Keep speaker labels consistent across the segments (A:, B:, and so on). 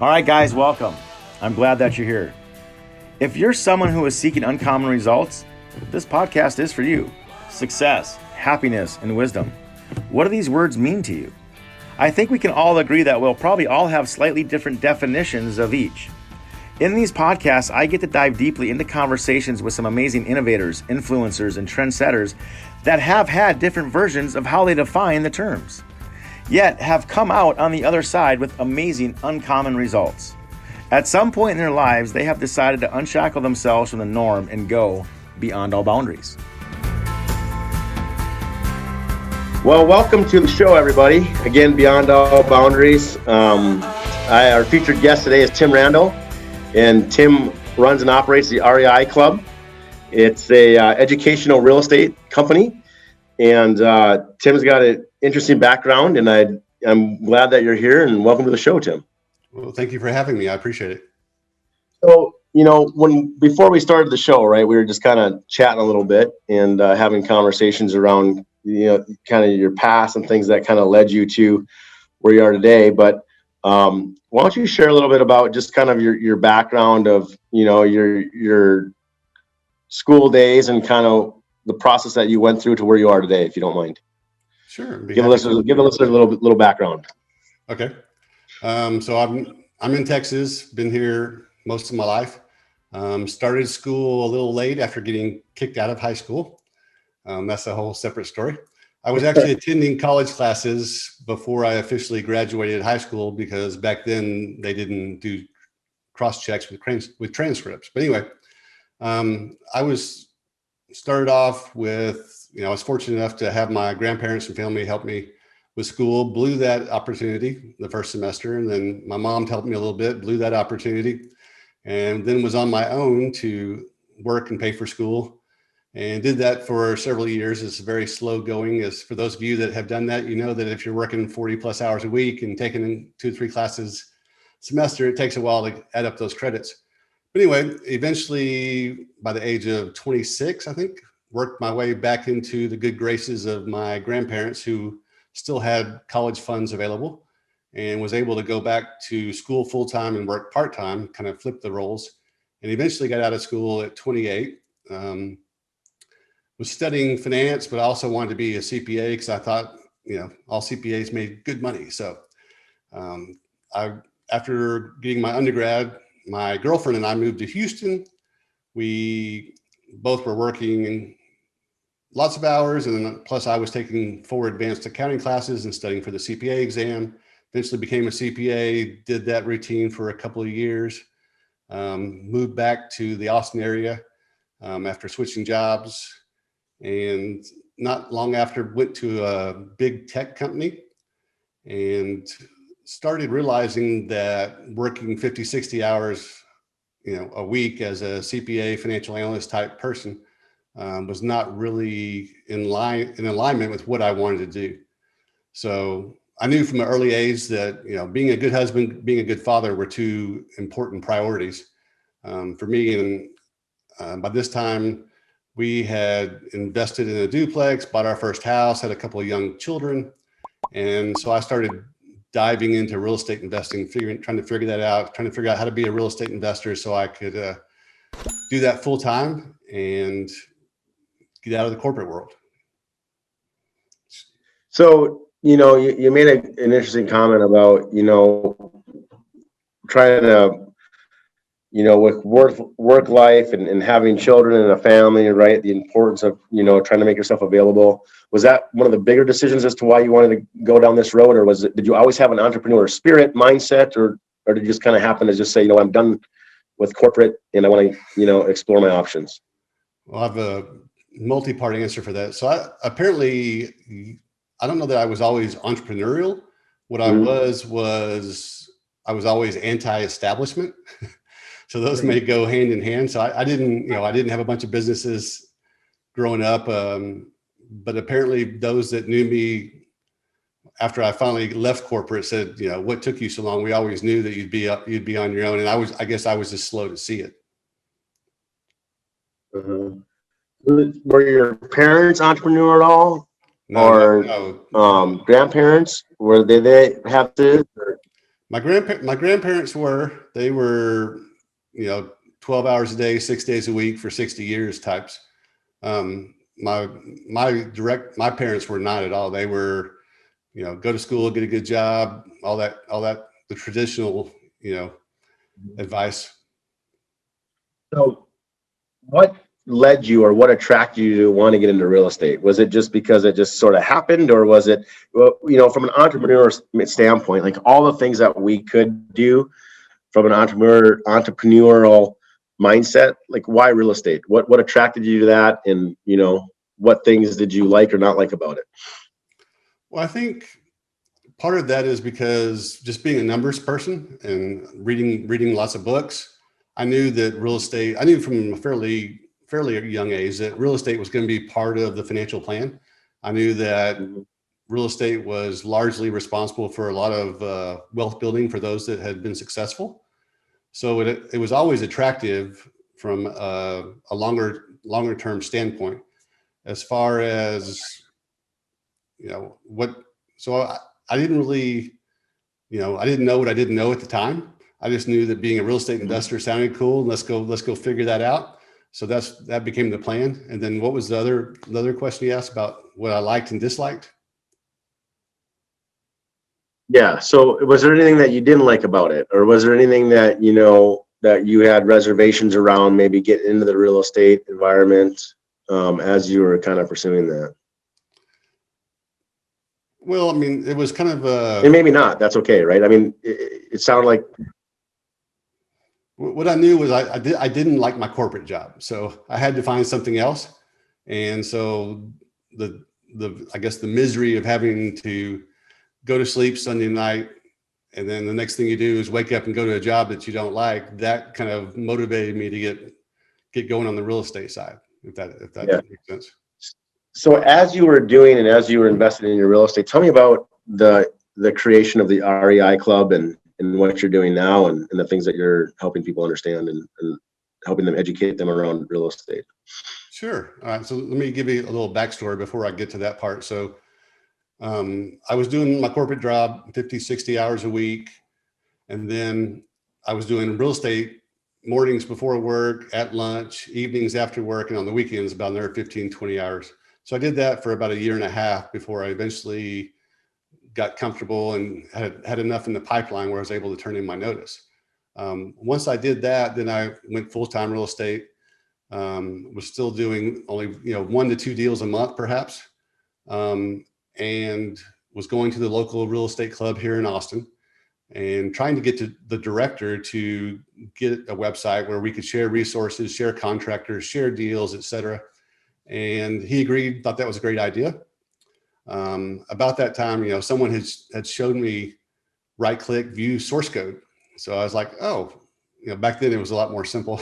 A: All right, guys, welcome. I'm glad that you're here. If you're someone who is seeking uncommon results, this podcast is for you. Success, happiness, and wisdom. What do these words mean to you? I think we can all agree that we'll probably all have slightly different definitions of each. In these podcasts, I get to dive deeply into conversations with some amazing innovators, influencers, and trendsetters that have had different versions of how they define the terms, yet have come out on the other side with amazing, uncommon results. At some point in their lives, they have decided to unshackle themselves from the norm and go beyond all boundaries.
B: Well, welcome to the show, everybody. Again, Beyond All Boundaries. Our featured guest today is Tim Randle, and Tim runs and operates the REI Club. It's a educational real estate company, and Tim's got an interesting background, and I'm glad that you're here, and welcome to the show, Tim.
C: Well, thank you for having me. I appreciate it.
B: So, before we started the show, right, we were just kind of chatting a little bit and having conversations around, kind of your past and things that kind of led you to where you are today. But why don't you share a little bit about just kind of your background of, your school days and kind of the process that you went through to where you are today, if you don't mind.
C: Sure.
B: Give the listeners a little background.
C: Okay. So I'm in Texas, been here most of my life. Started school a little late after getting kicked out of high school. That's a whole separate story. I was actually attending college classes before I officially graduated high school because back then they didn't do cross checks with transcripts. But anyway, I was started off with, I was fortunate enough to have my grandparents and family help me with school, blew that opportunity the first semester. And then my mom helped me a little bit, blew that opportunity, and then was on my own to work and pay for school. And did that for several years. It's very slow going. As for those of you that have done that, you know that if you're working 40 plus hours a week and taking 2 or 3 classes a semester, it takes a while to add up those credits. But anyway, eventually by the age of 26, I think, worked my way back into the good graces of my grandparents who still had college funds available, and was able to go back to school full-time and work part-time, kind of flip the roles, and eventually got out of school at 28. Was studying finance, but also wanted to be a CPA because I thought, all CPAs made good money. So after getting my undergrad, my girlfriend and I moved to Houston. We both were working lots of hours, and then plus I was taking 4 advanced accounting classes and studying for the CPA exam. Eventually became a CPA, did that routine for a couple of years, moved back to the Austin area after switching jobs. And not long after, went to a big tech company and started realizing that working 50, 60 hours, a week as a CPA financial analyst type person was not really in alignment with what I wanted to do. So I knew from an early age that, being a good husband, being a good father were 2 important priorities for me. And by this time, we had invested in a duplex, bought our first house, had a couple of young children. And so I started diving into real estate investing, trying to figure out how to be a real estate investor so I could do that full time and get out of the corporate world.
B: So, you made an interesting comment about, trying to, with work life and having children and a family, right? The importance of, trying to make yourself available. Was that one of the bigger decisions as to why you wanted to go down this road? Or did you always have an entrepreneur spirit mindset, or did you just kind of happen to just say, I'm done with corporate and I want to, explore my options?
C: Well, I have a multi-part answer for that. So I don't know that I was always entrepreneurial. What I was I was always anti-establishment. So those may go hand in hand. So I didn't have a bunch of businesses growing up. But apparently those that knew me after I finally left corporate said, what took you so long? We always knew that you'd be on your own. And I guess I was just slow to see it.
B: Were your parents entrepreneur at all? No. Grandparents, were they have to?
C: My grandparents they were, 12 hours a day, 6 days a week for 60 years types. My parents were not at all. They were, go to school, get a good job, all that, the traditional, advice.
B: So what led you or what attracted you to want to get into real estate? Was it just because it just sort of happened, or was it, from an entrepreneur standpoint, like all the things that we could do from an entrepreneurial mindset, like why real estate? What attracted you to that? And, what things did you like or not like about it?
C: Well, I think part of that is because just being a numbers person and reading lots of books, I knew that real estate, I knew from a fairly young age that real estate was going to be part of the financial plan. I knew that real estate was largely responsible for a lot of wealth building for those that had been successful. So it was always attractive from a longer term standpoint. As far as, I didn't really, I didn't know what I didn't know at the time. I just knew that being a real estate investor sounded cool. Let's go figure that out. So that became the plan. And then what was the other question you asked about what I liked and disliked?
B: Yeah. So was there anything that you didn't like about it, or was there anything that, that you had reservations around maybe getting into the real estate environment as you were kind of pursuing that?
C: Well, I mean, it was kind of
B: and maybe not. That's okay, right? I mean, it sounded like
C: what I knew was I didn't like my corporate job, so I had to find something else. And so I guess the misery of having to go to sleep Sunday night, and then the next thing you do is wake up and go to a job that you don't like, that kind of motivated me to get going on the real estate side, if that makes sense.
B: So as you were doing and as you were investing in your real estate, tell me about the creation of the REI Club and what you're doing now and the things that you're helping people understand and helping them educate them around real estate.
C: Sure. All right. So let me give you a little backstory before I get to that part. So I was doing my corporate job 50, 60 hours a week. And then I was doing real estate mornings before work, at lunch, evenings after work, and on the weekends about another 15, 20 hours. So I did that for about a year and a half before I eventually got comfortable and had enough in the pipeline where I was able to turn in my notice. Once I did that, then I went full-time real estate. Was still doing only 1 to 2 deals a month, perhaps, and was going to the local real estate club here in Austin and trying to get to the director to get a website where we could share resources, share contractors, share deals, etc. And he agreed, thought that was a great idea. About that time, someone had showed me right-click view source code. So I was like, oh, back then it was a lot more simple.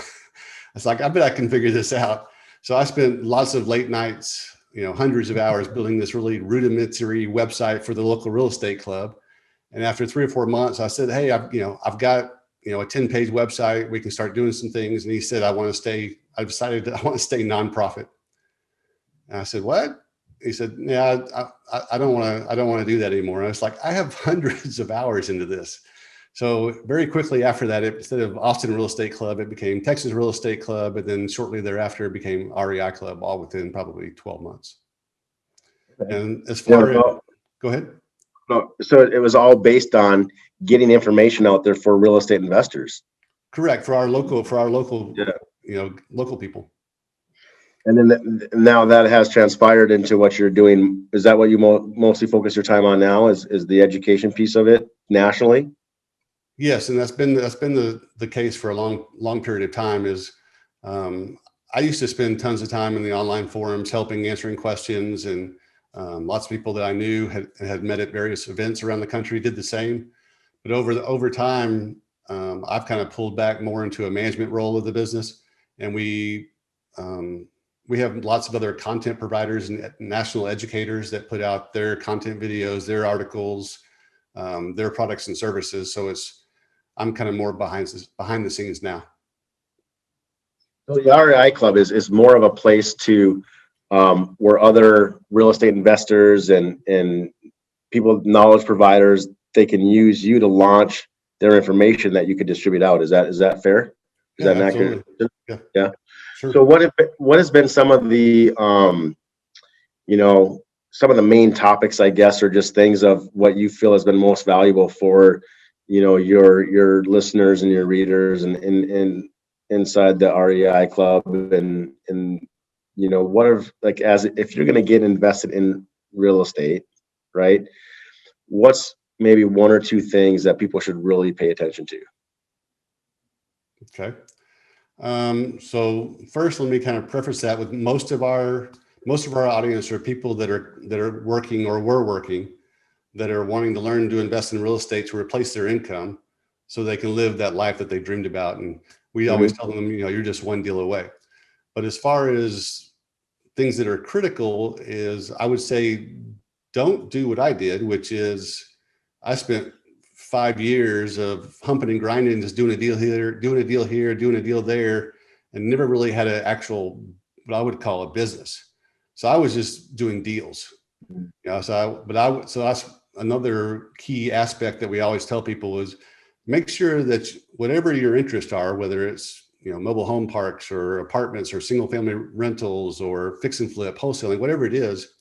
C: It's like, I bet I can figure this out. So I spent lots of late nights, hundreds of hours building this really rudimentary website for the local real estate club. And after 3 or 4 months, I said, hey, I've got, a 10-page website. We can start doing some things. And he said, I want to stay nonprofit. And I said, what? He said, yeah, I don't want to do that anymore. And I was like, I have hundreds of hours into this. So very quickly after that, instead of Austin Real Estate Club, it became Texas Real Estate Club. And then shortly thereafter, it became REI Club, all within probably 12 months. Okay. And as far as, go ahead.
B: So it was all based on getting information out there for real estate investors.
C: Correct. For our local, local people.
B: And then now that has transpired into what you're doing. Is that what you mostly focus your time on now? Is the education piece of it nationally?
C: Yes, and that's been the case for a long period of time. I used to spend tons of time in the online forums, answering questions, and lots of people that I knew had met at various events around the country did the same. But over time, I've kind of pulled back more into a management role of the business, and we have lots of other content providers and national educators that put out their content videos, their articles, their products and services. So I'm kind of more behind the scenes now.
B: So the REI Club is more of a place to where other real estate investors and people, knowledge providers, they can use you to launch their information that you could distribute out. Is that fair? Is
C: Yeah,
B: that an accurate?
C: absolutely. Yeah,
B: Yeah.
C: sure.
B: So what has been some of the you know, some of the main topics, I guess, or just things of what you feel has been most valuable for, your listeners and your readers and inside the REI Club and what are, like, as if you're going to get invested in real estate, right? What's maybe one or two things that people should really pay attention to?
C: Okay. So first, let me kind of preface that with most of our audience are people that are working or were working, that are wanting to learn to invest in real estate to replace their income so they can live that life that they dreamed about. And we always
B: Mhm.
C: tell them, you're just one deal away. But as far as things that are critical is, I would say, don't do what I did, which is I spent 5 years of humping and grinding, just doing a deal here, doing a deal here, doing a deal there, and never really had an actual, what I would call a business. So I was just doing deals. So that's another key aspect that we always tell people is make sure that whatever your interests are, whether it's mobile home parks or apartments or single family rentals or fix and flip, wholesaling, whatever it is,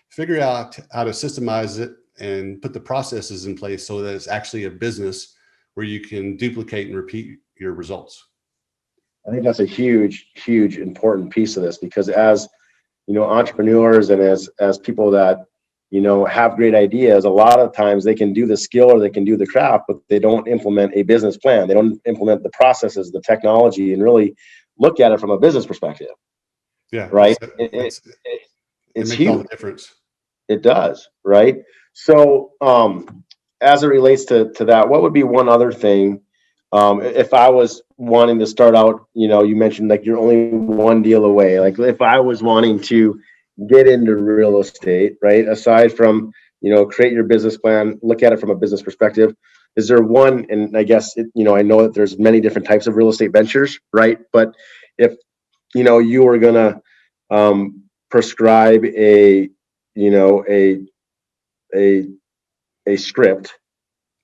C: figure out how to systemize it and put the processes in place so that it's actually a business where you can duplicate and repeat your results.
B: I think that's a huge, huge important piece of this, because as entrepreneurs and as people that have great ideas, a lot of times they can do the skill or they can do the craft, but they don't implement a business plan. They don't implement the processes, the technology, and really look at it from a business perspective.
C: Yeah,
B: Right?
C: it
B: It's
C: makes all the
B: huge.
C: difference.
B: It does, right? So as it relates to that, what would be one other thing, if I was wanting to start out, you mentioned like you're only one deal away. Like if I was wanting to get into real estate, right? Aside from, create your business plan, look at it from a business perspective. Is there one, and I guess, I know that there's many different types of real estate ventures, right? But if, you were going to prescribe you know, a, a, a script,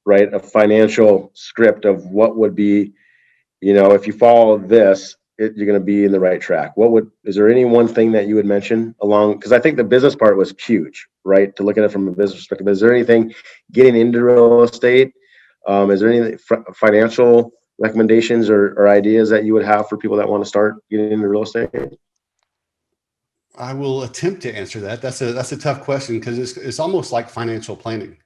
B: right? A financial script of what would be, if you follow this, you're going to be in the right track. Is there any one thing that you would mention along? Because I think the business part was huge, right? To look at it from a business perspective. Is there anything getting into real estate? Is there any financial recommendations or ideas that you would have for people that want to start getting into real estate?
C: I will attempt to answer that. That's a tough question because it's almost like financial planning,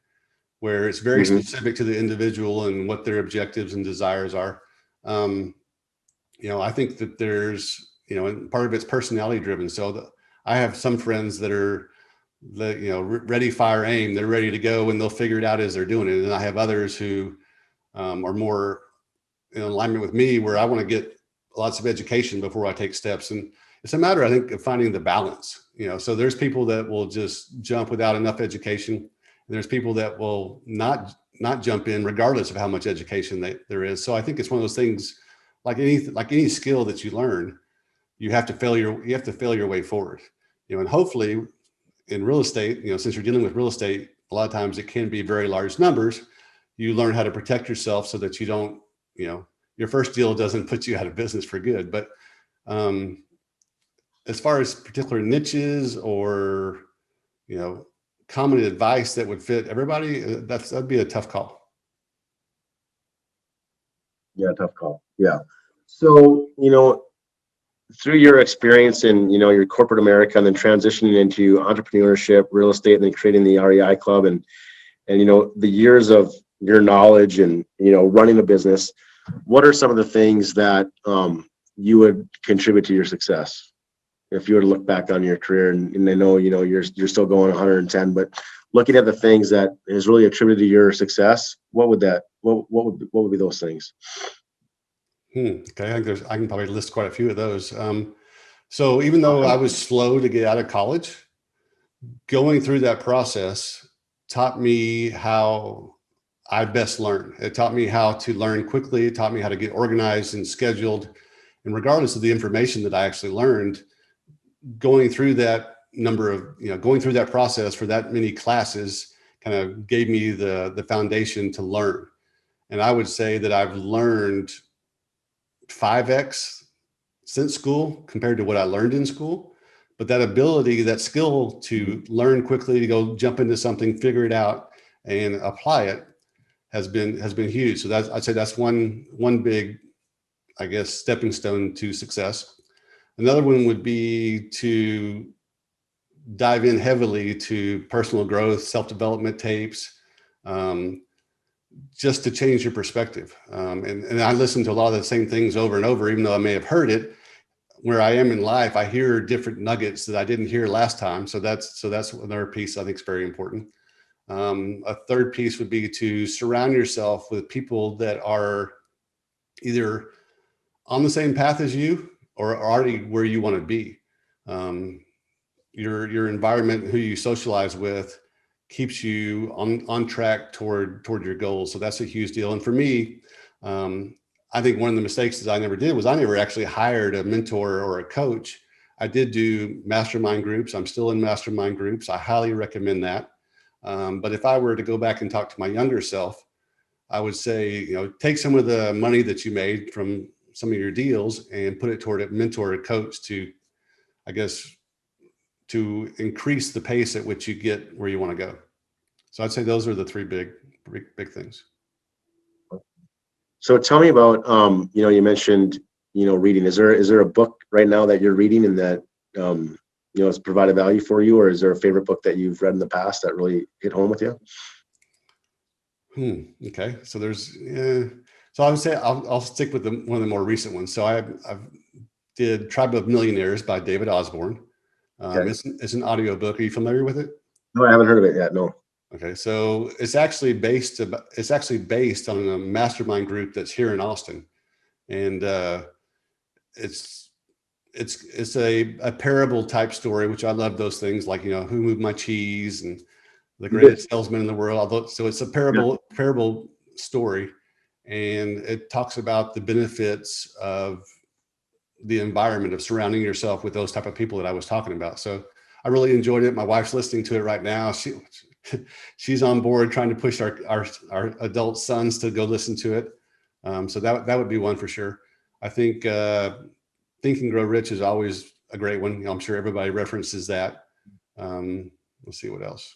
C: where it's very
B: Mm-hmm.
C: specific to the individual and what their objectives and desires are. Um, I think that there's, and part of it's personality driven. So I have some friends that are, ready, fire, aim. They're ready to go and they'll figure it out as they're doing it. And I have others who are more in alignment with me, where I want to get lots of education before I take steps. And it's a matter, I think, of finding the balance. So there's people that will just jump without enough education, and there's people that will not jump in regardless of how much education there is. So I think it's one of those things, like any skill that you learn, you have to fail your way forward. And hopefully in real estate, since you're dealing with real estate, a lot of times it can be very large numbers. You learn how to protect yourself so that you don't, your first deal doesn't put you out of business for good. But as far as particular niches or, common advice that would fit everybody, that'd be a tough call.
B: Yeah, tough call. Yeah. So, through your experience in, your corporate America and then transitioning into entrepreneurship, real estate, and then creating the REI Club and the years of your knowledge and, running a business, what are some of the things that you would contribute to your success? If you were to look back on your career, and I know, you're still going 110, but looking at the things that is really attributed to your success, what would be those things?
C: Okay, I think I can probably list quite a few of those. So even though I was slow to get out of college, going through that process taught me how I best learn. It taught me how to learn quickly. It taught me how to get organized and scheduled. And regardless of the information that I actually learned, going through that going through that process for that many classes kind of gave me the foundation to learn. And I would say that I've learned 5x since school compared to what I learned in school. But that ability, that skill to learn quickly, to go jump into something, figure it out, and apply it has been huge. So I'd say that's one big, I guess, stepping stone to success. Another one would be to dive in heavily to personal growth, self-development tapes, just to change your perspective. And I listen to a lot of the same things over and over, even though I may have heard it. Where I am in life, I hear different nuggets that I didn't hear last time. So that's another piece I think is very important. A third piece would be to surround yourself with people that are either on the same path as you or already where you want to be. Your environment, who you socialize with, keeps you on track toward your goals. So that's a huge deal. And for me, I think one of the mistakes that I never did was I never actually hired a mentor or a coach. I did do mastermind groups. I'm still in mastermind groups. I highly recommend that. But if I were to go back and talk to my younger self, I would say, take some of the money that you made from some of your deals and put it toward a mentor or coach to, I guess, to increase the pace at which you get where you want to go. So I'd say those are the three big things.
B: So tell me about, you mentioned, reading. Is there a book right now that you're reading and that, has provided value for you, or is there a favorite book that you've read in the past that really hit home with you?
C: Okay. So so I would say I'll stick with one of the more recent ones. So I've did Tribe of Millionaires by David Osborne.
B: Okay.
C: It's an audio book. Are you familiar with it?
B: No, I haven't heard of it yet. No.
C: Okay, so it's actually based on a mastermind group that's here in Austin, and it's a parable type story, which I love those things, like Who Moved My Cheese and The Greatest Salesman in the World. So it's a parable story, and it talks about the benefits of the environment of surrounding yourself with those type of people that I was talking about. So I really enjoyed it. My wife's listening to it right now. She's on board trying to push our adult sons to go listen to it. So that would be one for sure. I think Think and Grow Rich is always a great one. I'm sure everybody references that. Let's see what else.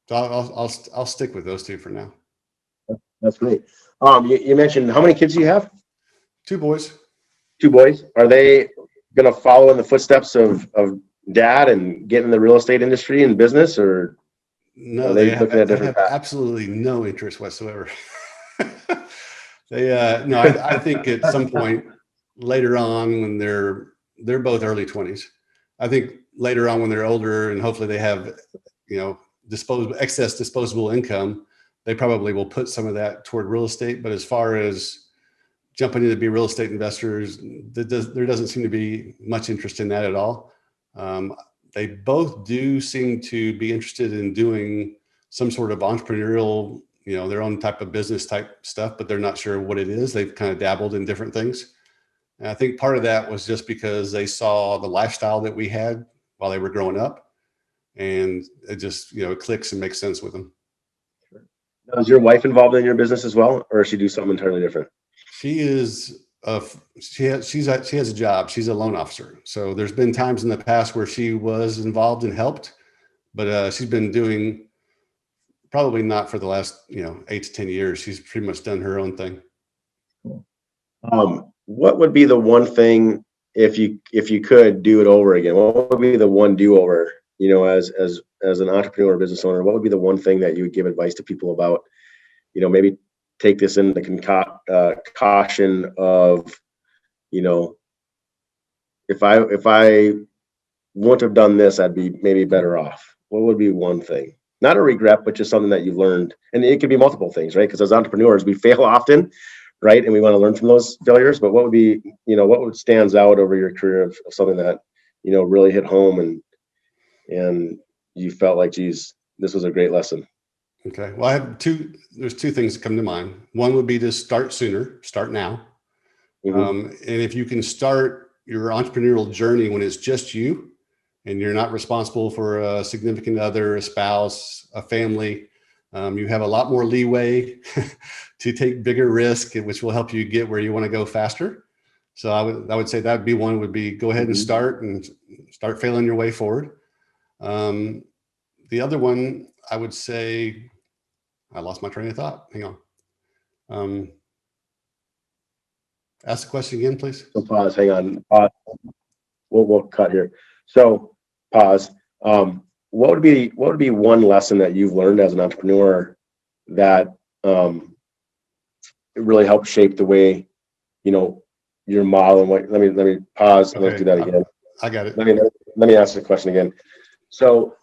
C: So I'll stick with those two for now.
B: That's great. You mentioned, how many kids do you have?
C: 2 boys.
B: 2 boys. Are they going to follow in the footsteps of dad and get in the real estate industry and business, or
C: no?
B: are
C: They
B: looking at
C: have
B: different paths?
C: absolutely no interest whatsoever. I think at some point later on, when they're both early 20s, I think later on when they're older and hopefully they have excess disposable income, they probably will put some of that toward real estate. But as far as jumping in to be real estate investors, there doesn't seem to be much interest in that at all. They both do seem to be interested in doing some sort of entrepreneurial, their own type of business type stuff, but they're not sure what it is. They've kind of dabbled in different things. And I think part of that was just because they saw the lifestyle that we had while they were growing up, and it just, it clicks and makes sense with them.
B: Now, is your wife involved in your business as well, or does she do something entirely different?
C: She is she has a job. She's a loan officer. So there's been times in the past where she was involved and helped, but she's been doing, probably not for the last 8 to 10 years. She's pretty much done her own thing.
B: What would be the one thing, if you could do it over again? What would be the one do over? As an entrepreneur or business owner, what would be the one thing that you would give advice to people about? Maybe take this into caution of, if I wouldn't have done this, I'd be maybe better off. What would be one thing? Not a regret, but just something that you've learned. And it could be multiple things, right? Because as entrepreneurs, we fail often, right? And we want to learn from those failures. But what would be, what stands out over your career of something that, really hit home and you felt like, geez, this was a great lesson?
C: Okay. Well, there's 2 things that come to mind. One would be to start sooner, start now. And if you can start your entrepreneurial journey when it's just you and you're not responsible for a significant other, a spouse, a family, You have a lot more leeway to take bigger risk, which will help you get where you want to go faster. So I would say that'd be one, would be go ahead and start failing your way forward. The other one, I would say, I lost my train of thought. Hang on. Ask the question again, please.
B: So pause, hang on. Pause. We'll cut here. So pause. What would be one lesson that you've learned as an entrepreneur that really helped shape the way, your model and what, let me pause and let's do that again.
C: I got it.
B: Let me ask the question again. So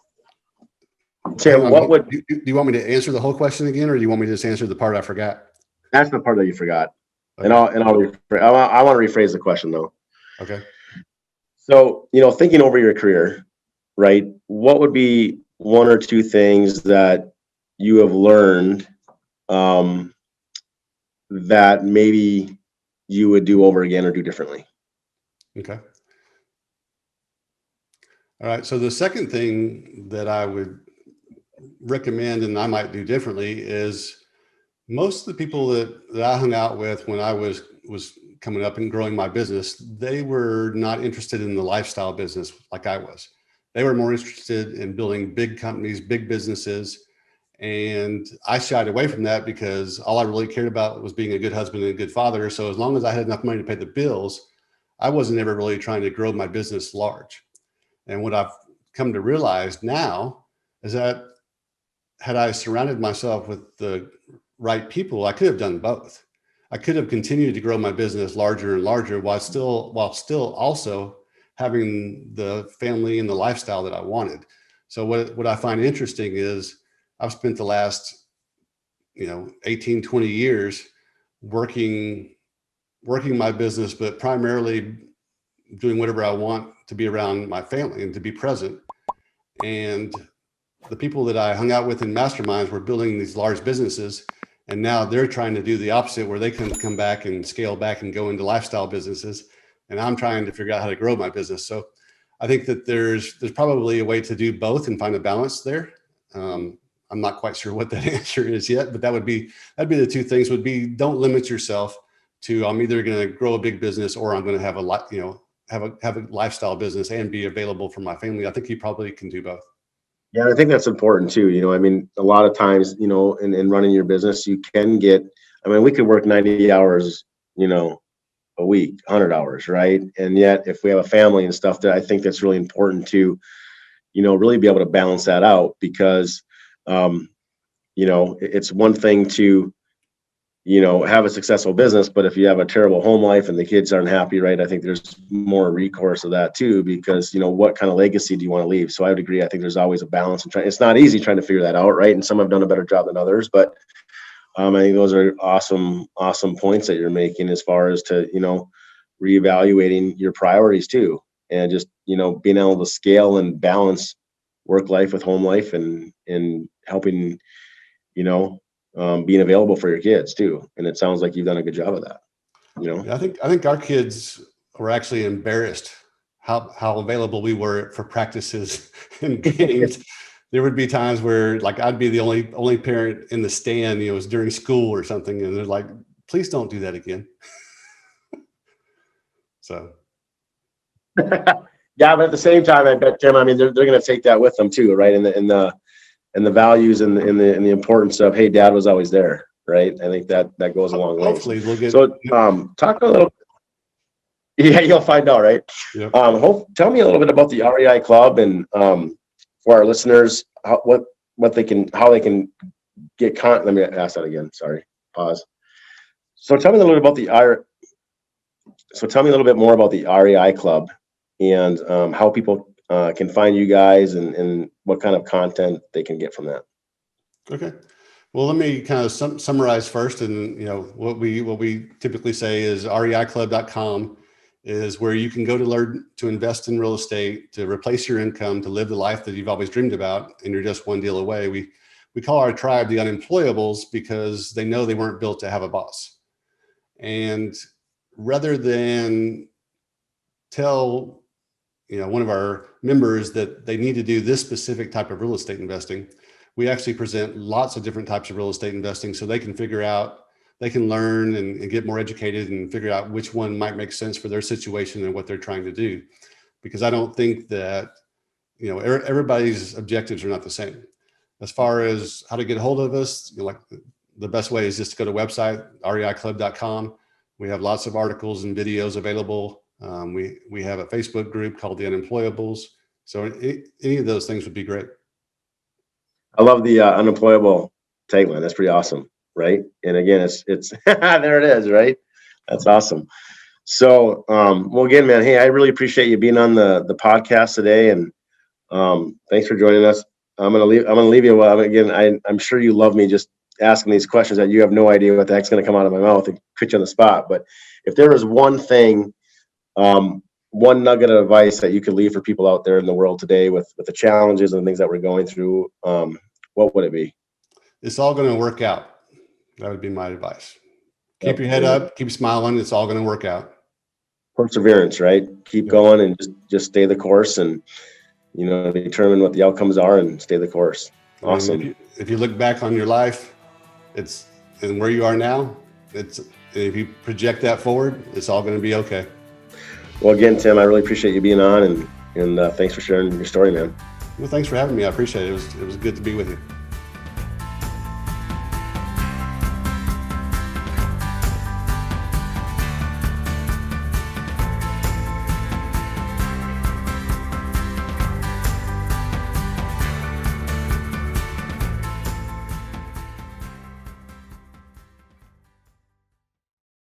B: Tim,
C: do you want me to answer the whole question again, or do you want me to just answer the part I forgot?
B: That's the part that you forgot.
C: Okay.
B: I want to rephrase the question though.
C: Okay.
B: So, thinking over your career, right? What would be one or two things that you have learned that maybe you would do over again or do differently?
C: Okay. All right. So the second thing that I would recommend, and I might do differently, is most of the people that I hung out with when I was coming up and growing my business, they were not interested in the lifestyle business like I was. They were more interested in building big companies, big businesses. And I shied away from that because all I really cared about was being a good husband and a good father. So as long as I had enough money to pay the bills, I wasn't ever really trying to grow my business large. And what I've come to realize now is that had I surrounded myself with the right people, I could have done both. I could have continued to grow my business larger and larger while still also having the family and the lifestyle that I wanted. So what I find interesting is I've spent the last, 18, 20 years working my business, but primarily doing whatever I want to be around my family and to be present. And the people that I hung out with in masterminds were building these large businesses. And now they're trying to do the opposite, where they can come back and scale back and go into lifestyle businesses. And I'm trying to figure out how to grow my business. So I think that there's probably a way to do both and find a balance there. I'm not quite sure what that answer is yet, but that'd be the two things. Would be, don't limit yourself to, I'm either going to grow a big business or I'm going to have have a lifestyle business and be available for my family. I think you probably can do both.
B: Yeah, I think that's important too. A lot of times, in running your business, you can we could work 90 hours, a week, 100 hours, right? And yet if we have a family and stuff, that I think that's really important to, really be able to balance that out, because, it's one thing to, have a successful business, but if you have a terrible home life and the kids aren't happy, right? I think there's more recourse of that too, because, what kind of legacy do you want to leave? So I would agree. I think there's always a balance, and it's not easy trying to figure that out, right? And some have done a better job than others, but I think those are awesome points that you're making as far as to, reevaluating your priorities too, and just, being able to scale and balance work life with home life, and helping, being available for your kids too. And it sounds like you've done a good job of that.
C: Yeah, I think our kids were actually embarrassed how available we were for practices and games. There would be times where, like, I'd be the only parent in the stand, it was during school or something, and they're like, please don't do that again. So
B: yeah, but at the same time, I bet, Tim, they're going to take that with them too, right? And the values and the importance of, hey, dad was always there, right? I think that goes a long way.
C: Hopefully we'll get.
B: So talk a little. Yeah, you'll find out, right?
C: Yep.
B: Tell me a little bit about the REI Club, and for our listeners, how they can get Let me ask that again. Sorry, pause. So tell me a little bit about tell me a little bit more about the REI Club, and how people can find you guys, and what kind of content they can get from that.
C: Okay. Well, let me kind of summarize first. And, what we typically say is reiclub.com is where you can go to learn to invest in real estate, to replace your income, to live the life that you've always dreamed about, and you're just one deal away. We call our tribe the unemployables because they know they weren't built to have a boss. And rather than tell, one of our members that they need to do this specific type of real estate investing, we actually present lots of different types of real estate investing so they can figure out, they can learn and get more educated and figure out which one might make sense for their situation and what they're trying to do. Because I don't think that, everybody's objectives are not the same. As far as how to get a hold of us, like the best way is just to go to the website, reiclub.com. We have lots of articles and videos available. We have a Facebook group called The Unemployables. So any of those things would be great.
B: I love the unemployable tagline. That's pretty awesome, right? And again, it's there it is, right? That's awesome. So, well, again, man, hey, I really appreciate you being on the podcast today, and thanks for joining us. I'm gonna leave you. Well, again, I'm sure you love me just asking these questions that you have no idea what the heck's gonna come out of my mouth and put you on the spot. But if there was one thing, one nugget of advice that you could leave for people out there in the world today with the challenges and things that we're going through, what would it be?
C: It's all going to work out. That would be my advice. Keep your head up, keep smiling. It's all going to work out.
B: Perseverance, right? Keep going and just stay the course, and determine what the outcomes are and stay the course. Awesome.
C: If you look back on your life, and where you are now, if you project that forward, it's all going to be okay.
B: Well, again, Tim, I really appreciate you being on, and thanks for sharing your story, man.
C: Well, thanks for having me. I appreciate it. It was good to be with you.